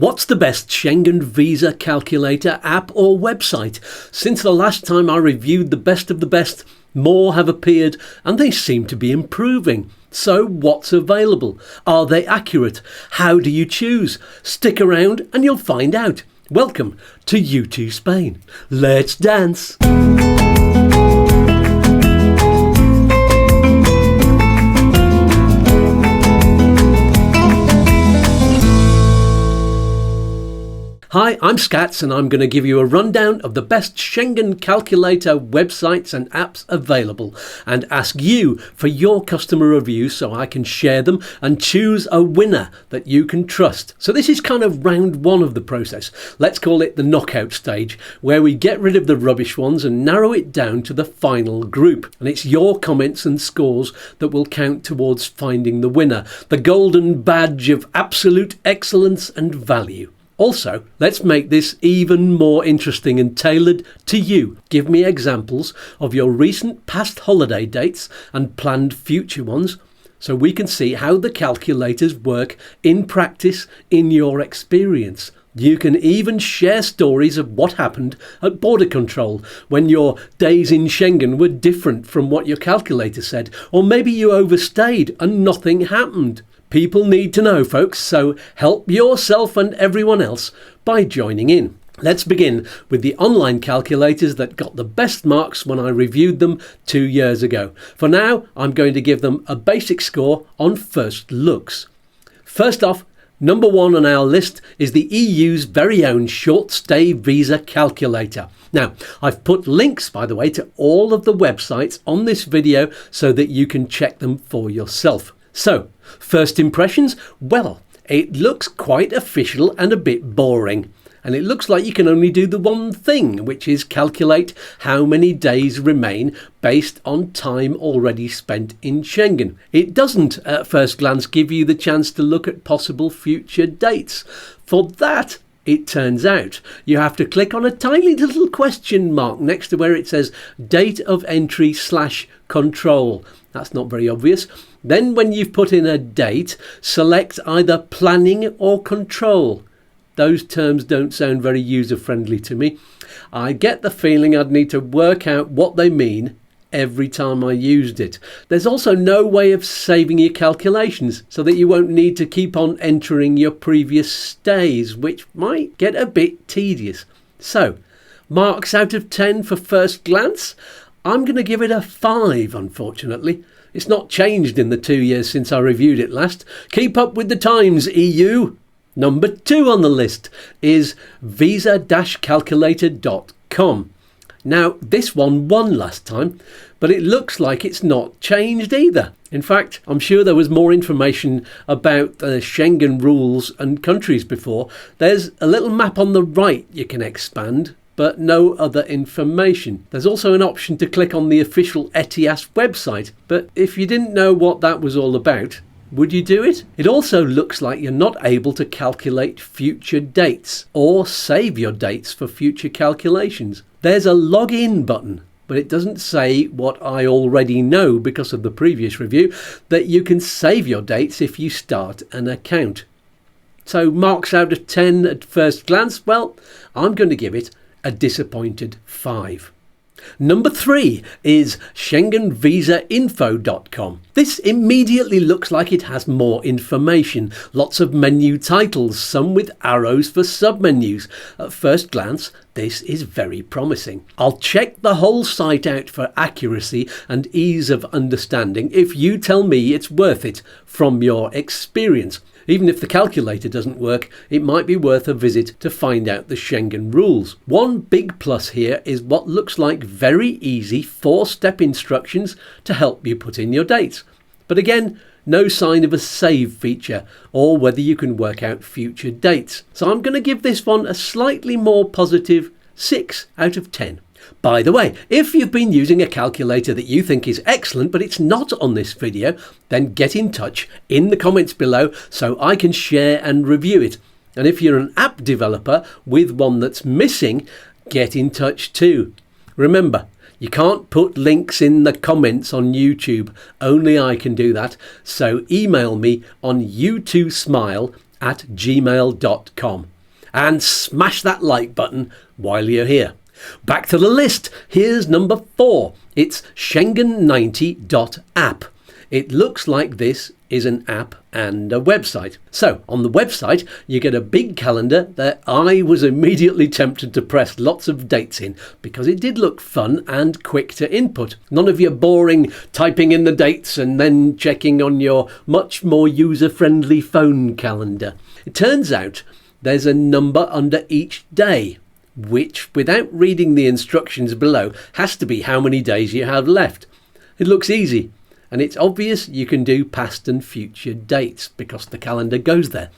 What's the best Schengen visa calculator app or website? Since the last time I reviewed the best of the best, more have appeared and they seem to be improving. So what's available? Are they accurate? How do you choose? Stick around and you'll find out. Welcome to YouTooSpain. Let's dance! Hi, I'm Scats and I'm going to give you a rundown of the best Schengen Calculator websites and apps available and ask you for your customer reviews so I can share them and choose a winner that you can trust. So this is kind of round one of the process. Let's call it the knockout stage, where we get rid of the rubbish ones and narrow it down to the final group. And it's your comments and scores that will count towards finding the winner, the golden badge of absolute excellence and value. Also, let's make this even more interesting and tailored to you. Give me examples of your recent past holiday dates and planned future ones so we can see how the calculators work in practice in your experience. You can even share stories of what happened at border control when your days in Schengen were different from what your calculator said, or maybe you overstayed and nothing happened. People need to know, folks, so help yourself and everyone else by joining in. Let's begin with the online calculators that got the best marks when I reviewed them 2 years ago. For now, I'm going to give them a basic score on first looks. First off, number one on our list is the EU's very own short stay visa calculator. Now, I've put links, by the way, to all of the websites on this video so that you can check them for yourself. So, first impressions? Well, it looks quite official and a bit boring. And it looks like you can only do the one thing, which is calculate how many days remain based on time already spent in Schengen. It doesn't, at first glance, give you the chance to look at possible future dates. For that, it turns out, you have to click on a tiny little question mark next to where it says date of entry / control. That's not very obvious. Then when you've put in a date, select either planning or control. Those terms don't sound very user-friendly to me. I get the feeling I'd need to work out what they mean every time I used it. There's also no way of saving your calculations so that you won't need to keep on entering your previous stays, which might get a bit tedious. So, marks out of 10 for first glance? I'm going to give it a 5, unfortunately. It's not changed in the 2 years since I reviewed it last. Keep up with the times, EU! Number 2 on the list is visa-calculator.com. Now, this one won last time, but it looks like it's not changed either. In fact, I'm sure there was more information about the Schengen rules and countries before. There's a little map on the right you can expand, but no other information. There's also an option to click on the official ETIAS website, but if you didn't know what that was all about, would you do it? It also looks like you're not able to calculate future dates or save your dates for future calculations. There's a login button, but it doesn't say what I already know because of the previous review, that you can save your dates if you start an account. So marks out of 10 at first glance? Well, I'm going to give it a disappointed 5. Number 3 is SchengenVisaInfo.com. This immediately looks like it has more information, lots of menu titles, some with arrows for submenus. At first glance, this is very promising. I'll check the whole site out for accuracy and ease of understanding if you tell me it's worth it from your experience. Even if the calculator doesn't work, it might be worth a visit to find out the Schengen rules. One big plus here is what looks like very easy 4-step instructions to help you put in your dates. But again, no sign of a save feature or whether you can work out future dates. So I'm going to give this one a slightly more positive 6 out of 10. By the way, if you've been using a calculator that you think is excellent but it's not on this video, then get in touch in the comments below so I can share and review it. And if you're an app developer with one that's missing, get in touch too. Remember, you can't put links in the comments on YouTube, only I can do that, so email me on YouTooSmile@gmail.com. and smash that like button while you're here. Back to the list. Here's number 4. It's Schengen90.app. It looks like this is an app and a website. So on the website, you get a big calendar that I was immediately tempted to press lots of dates in because it did look fun and quick to input. None of your boring typing in the dates and then checking on your much more user-friendly phone calendar. It turns out there's a number under each day, which, without reading the instructions below, has to be how many days you have left. It looks easy, and it's obvious you can do past and future dates because the calendar goes there.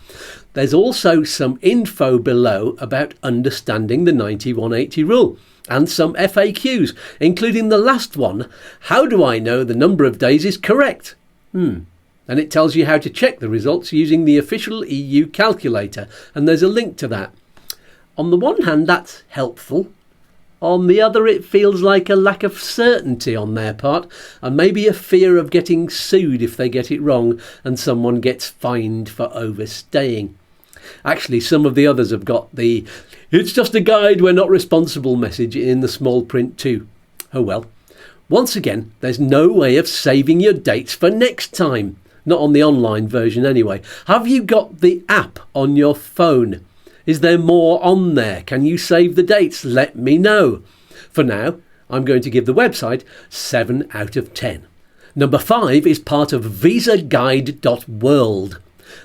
There's also some info below about understanding the 90-180 rule and some FAQs, including the last one: how do I know the number of days is correct? And it tells you how to check the results using the official EU calculator, and there's a link to that. On the one hand, that's helpful. On the other, it feels like a lack of certainty on their part, and maybe a fear of getting sued if they get it wrong and someone gets fined for overstaying. Actually, some of the others have got the "it's just a guide, we're not responsible" message in the small print too. Oh well. Once again, there's no way of saving your dates for next time. Not on the online version anyway. Have you got the app on your phone? Is there more on there? Can you save the dates? Let me know. For now, I'm going to give the website 7 out of 10. Number 5 is part of visaguide.world.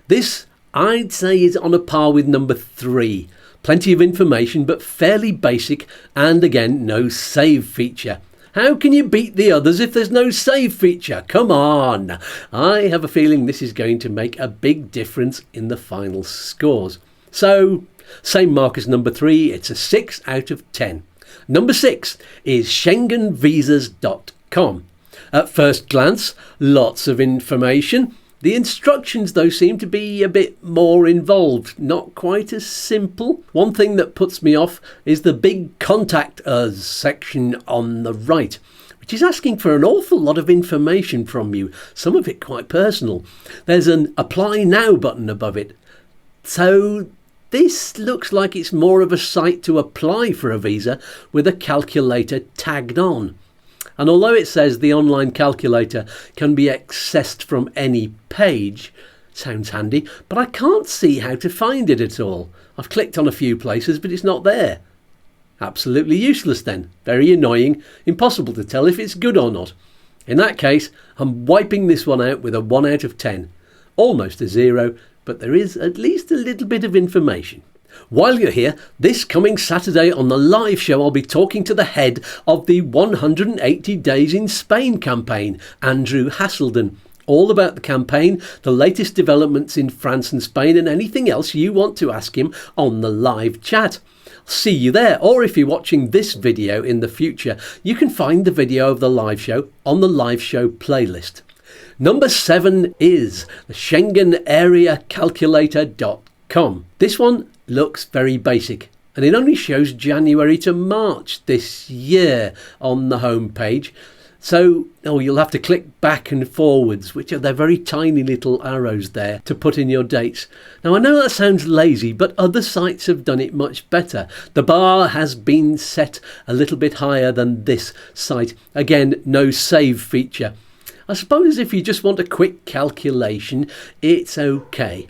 This, I'd say, is on a par with number 3. Plenty of information, but fairly basic, and again, no save feature. How can you beat the others if there's no save feature? Come on! I have a feeling this is going to make a big difference in the final scores. So, same mark as number 3, it's a 6 out of 10. Number 6 is SchengenVisas.com. At first glance, lots of information. The instructions, though, seem to be a bit more involved, not quite as simple. One thing that puts me off is the big Contact Us section on the right, which is asking for an awful lot of information from you, some of it quite personal. There's an Apply Now button above it. So this looks like it's more of a site to apply for a visa with a calculator tagged on. And although it says the online calculator can be accessed from any page, sounds handy, but I can't see how to find it at all. I've clicked on a few places, but it's not there. Absolutely useless then. Very annoying, impossible to tell if it's good or not. In that case, I'm wiping this one out with a 1 out of 10. Almost a 0, but there is at least a little bit of information. While you're here, this coming Saturday on the live show, I'll be talking to the head of the 180 Days in Spain campaign, Andrew Hasselden. All about the campaign, the latest developments in France and Spain, and anything else you want to ask him on the live chat. See you there, or if you're watching this video in the future, you can find the video of the live show on the live show playlist. Number 7 is the SchengenAreaCalculator.com. This one looks very basic, and it only shows January to March this year on the home page. So you'll have to click back and forwards, which are they're very tiny little arrows there to put in your dates. Now I know that sounds lazy, but other sites have done it much better. The bar has been set a little bit higher than this site. Again, no save feature. I suppose if you just want a quick calculation, it's okay.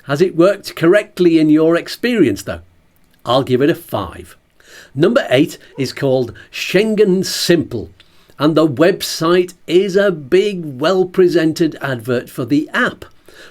Has it worked correctly in your experience though? I'll give it a 5. Number 8 is called Schengen Simple, and the website is a big, well-presented advert for the app,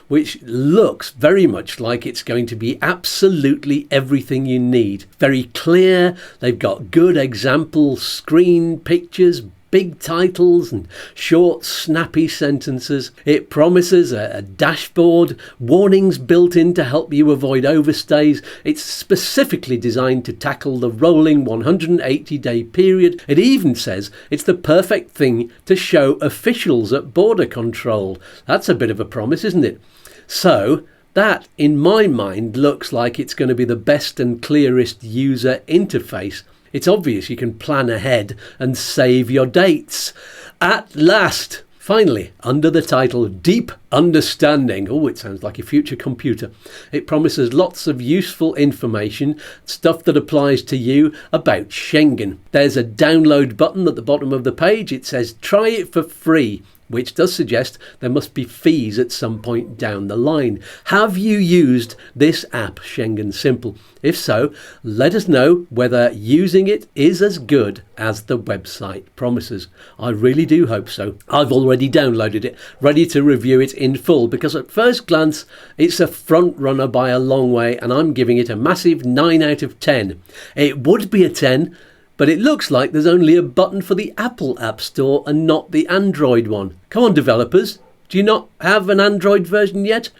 which looks very much like it's going to be absolutely everything you need. Very clear, they've got good example screen pictures, big titles and short snappy sentences. It promises a dashboard, warnings built in to help you avoid overstays. It's specifically designed to tackle the rolling 180-day period. It even says it's the perfect thing to show officials at border control. That's a bit of a promise, isn't it? So that, in my mind, looks like it's going to be the best and clearest user interface. It's obvious you can plan ahead and save your dates. At last, Finally, under the title Deep Understanding, oh, it sounds like a future computer, it promises lots of useful information, stuff that applies to you about Schengen. There's a download button at the bottom of the page. It says try it for free, which does suggest there must be fees at some point down the line. Have you used this app, Schengen Simple? If so, let us know whether using it is as good as the website promises. I really do hope so. I've already downloaded it, ready to review it in full, because at first glance it's a front runner by a long way, and I'm giving it a massive 9 out of 10. It would be a 10, but it looks like there's only a button for the Apple App Store and not the Android one. Come on, developers, do you not have an Android version yet?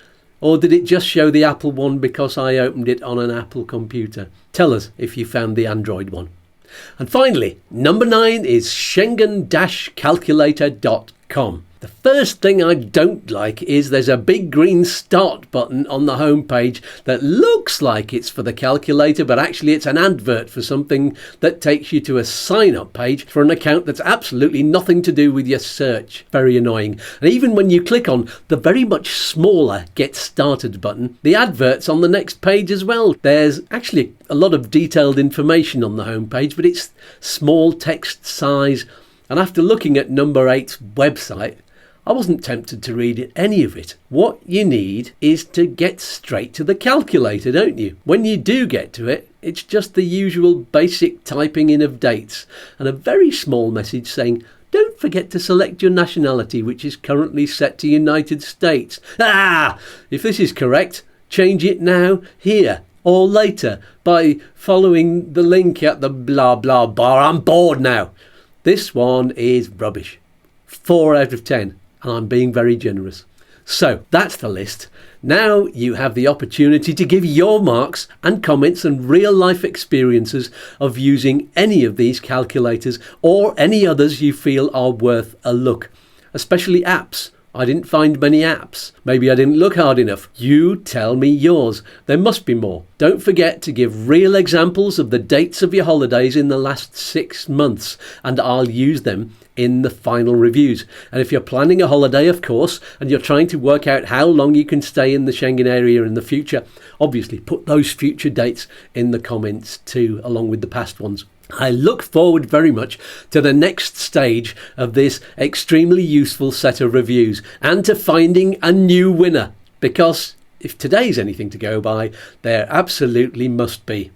Or did it just show the Apple one because I opened it on an Apple computer? Tell us if you found the Android one. And finally, number 9 is Schengen-Calculator.com. The first thing I don't like is there's a big green start button on the home page that looks like it's for the calculator, but actually it's an advert for something that takes you to a sign-up page for an account that's absolutely nothing to do with your search. Very annoying. And even when you click on the very much smaller Get Started button, the advert's on the next page as well. There's actually a lot of detailed information on the home page, but it's small text size. And after looking at number 8's website, I wasn't tempted to read any of it. What you need is to get straight to the calculator, don't you? When you do get to it, it's just the usual basic typing in of dates and a very small message saying, don't forget to select your nationality, which is currently set to United States. If this is correct, change it now, here, or later by following the link at the blah blah bar. I'm bored now. This one is rubbish. 4 out of 10. And I'm being very generous. So that's the list. Now you have the opportunity to give your marks and comments and real life experiences of using any of these calculators or any others you feel are worth a look, especially apps. I didn't find many apps. Maybe I didn't look hard enough. You tell me yours. There must be more. Don't forget to give real examples of the dates of your holidays in the last 6 months, and I'll use them in the final reviews. And if you're planning a holiday, of course, and you're trying to work out how long you can stay in the Schengen area in the future, obviously put those future dates in the comments too, along with the past ones. I look forward very much to the next stage of this extremely useful set of reviews and to finding a new winner, because if today's anything to go by, there absolutely must be.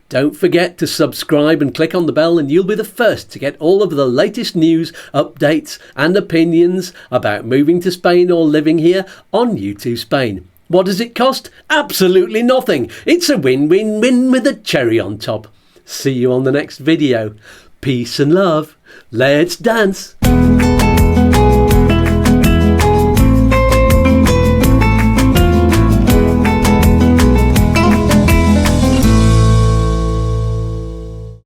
Don't forget to subscribe and click on the bell, and you'll be the first to get all of the latest news, updates and opinions about moving to Spain or living here on YouTooSpain. What does it cost? Absolutely nothing. It's a win-win-win with a cherry on top. See you on the next video. Peace and love. Let's dance.